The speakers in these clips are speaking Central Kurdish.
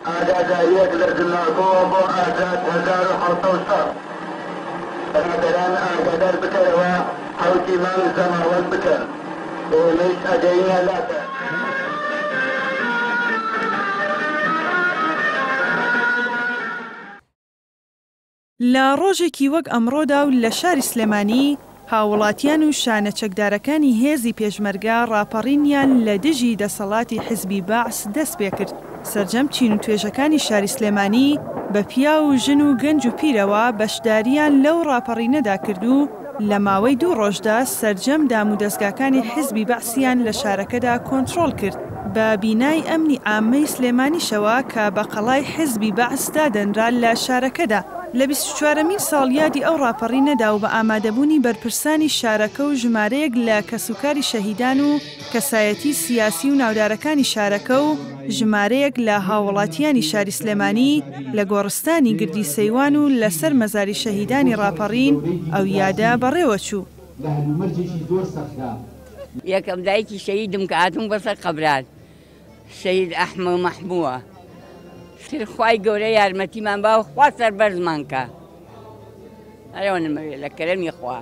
ئاگاداریەک لە جنابەوە بۆ ئازاد 1700 بەنادەران ئاگادار بکەرەوە حوتی مانگ زەماوەند بکەن ئێمەش ئەگەینە لاتە. لە ڕۆژێکی وەک ئەمڕۆدا و لە شاری سلێمانی هاوڵاتیان و شانە چەکدارەکانی هێزی پێشمەرگە ڕاپەڕینیان لە دژی دەسەڵاتی حیزبی بەعس دەست پێ کرد. سەرجەم چین و توێژەکانی شاری سلێمانی بە پیا و ژن و گەنج و پیرەوە بەشداریان لەو ڕاپەڕینەدا کرد و لە ماوەی 2 ڕۆژدا سەرجەم دام و دەستگاکانی حیزبی بەعسیان لە شارەکەدا کۆنتڕۆڵ کرد بە بینای ئەمنی عامەی سلێمانیشەوە کە بە قەڵای حیزبی بەعس دادەنرا لە شارەکەدا. لە 24مین ساڵیادی ئەو ڕاپەڕینەدا و بە ئامادەبوونی بەرپرسانی شارەکە و ژمارەیەک لە کەسوکاری شەهیدان و کەسایەتی سیاسی و ناودارەکانی شارەکە و ژمارەیەک لە هاوڵاتیانی شاری سلێمانی لە گۆڕستانی گردی سەیوان و لەسەر مەزاری شەهیدانی ڕاپەڕین ئەو یادە بەڕێوە چوو. یەکەم دایکی شەهیدم کە هاتووم بەسەر قەبران شەهید ئەحمەد مەحبووە. خوای گەورە یارمەتیمان باو خوا سەربەرزمان کە ئەرەوە نەمەوێت لە کەرەمی خوا.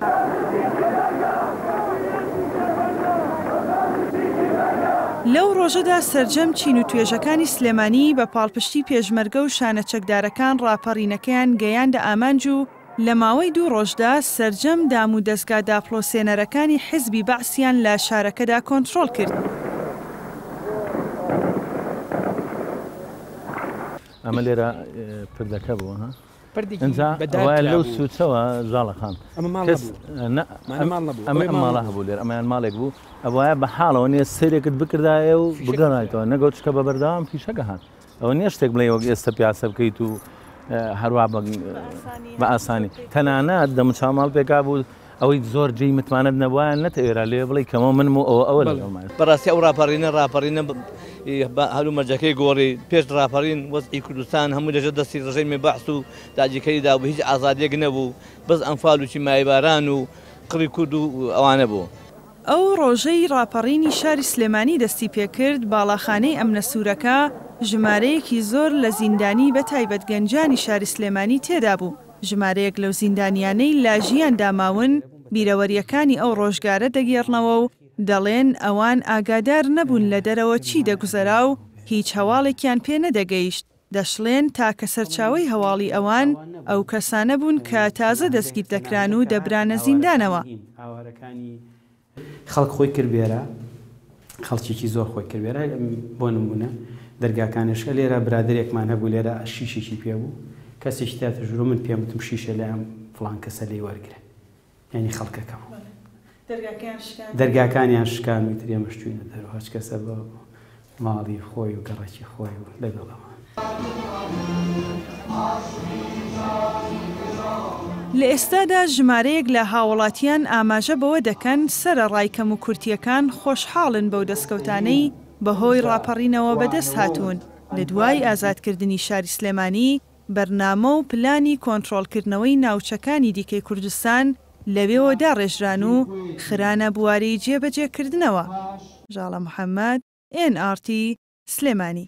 لەو ڕۆژەدا سەرجەم چین و توێژەکانی سلێمانی بە پاڵپشتی پێشمەرگە و شانە چەکدارەکان ڕاپەڕینەکەیان گەیاندە ئامانج و لە ماوەی 2 ڕۆژدا سەرجەم دام و دەستگا داپڵۆسێنەرەکانی حیزبی بەعسیان لە شارەکەدا کۆنتڕۆڵ کرد. ئەمە لێرە پردەکە بووە ئەوە لەو سوچەوە ژاڵەخان ئەمە ماڵە هەبوو لێر ئەمەیان ماڵێک بوو ئەوە بە حاڵەوە نیە سەیرێکت بکردایە و بگەڕایتەوە نەگەوت چکە بە بەردەوام پیشەکە هات ئەوە نییە شتێک بڵێ وەک ئێستا پیاسە بکەیت و هەروە بە ئاسانی تەنانەت دەموچاو ماڵ پێکا بوو ئەوەی زۆر جێی متمانەت نەبووایە نەتەوێرا لێ بڵێ کەمە منم و ئەوە بەڕاستی ئەو ڕاپەڕینە هەلوو مەرجەکەی گۆڕی پێش ڕاپەڕین وەزعی کوردستان هەموو لەژێر دەستی ڕژەیمی بەعس و داگیرکەریدا بوو هیچ ئازادیەک نەبوو بەس ئەنفال و چیمایباران و قڕی کورد و ئەوانە بوو. ئەو ڕۆژەی ڕاپەڕینی شاری سلێمانی دەستی پێکرد باڵاخانەی ئەمنە سوورەکە ژمارەیەکی زۆر لە زیندانی بە تایبەت گەنجانی شاری سلێمانی تێدا بوو. ژمارەیەک لەو زیندانیانەی لا ژیان داماون بیرەوەریەکانی ئەو ڕۆژگارە دەگێڕنەوە و دەڵێن ئەوان ئاگادار نەبوون لە دەرەوە چی دەگوزەرا و هیچ هەواڵێکیان پێ نەدەگەیشت. دەشڵێن تاکە سەرچاوەی هەواڵی ئەوان ئەو کەسانە بوون کە تازە دەستگیر دەکران و دەبرانە زیندانەوە. خەڵک خۆی کردێرە خەڵکیی زۆر خۆی کردێرە بۆ نمونە دەرگاکانشکە لێرە برادێکمان هەبوو لێرە شیشێکی پێ بوو کەسێکی تاتەژورۆ من پێم وتم شیشە لە ئەم فڵان کەسە لێی وەرگرە ینی خەڵکەکەم دەرگاکانیان شکان و ترێ مەشتوینە دەرەوە هەچ کەسە بە ماڵی خۆی و گەڕێکی خۆی و لەگەڵەوە. لە ئێستادا ژمارەیەک لە هاوڵاتیان ئاماژە بەوە دەکەن سەرە ڕایکەم و کورتیەکان خۆشحاڵن بەو دەستکەوتانەی بەهۆی ڕاپەڕینەوە بەدەست هاتوون. لە دوای ئازادکردنی شاری سلێمانی بەرنامە و پلانی کۆنتڕۆڵکردنەوەی ناوچەکانی دیکەی کوردستان لەوێوە داڕێژران و خرانە بواری جێبەجێکردنەوە. ژاڵە محەممەد NRT سلێمانی.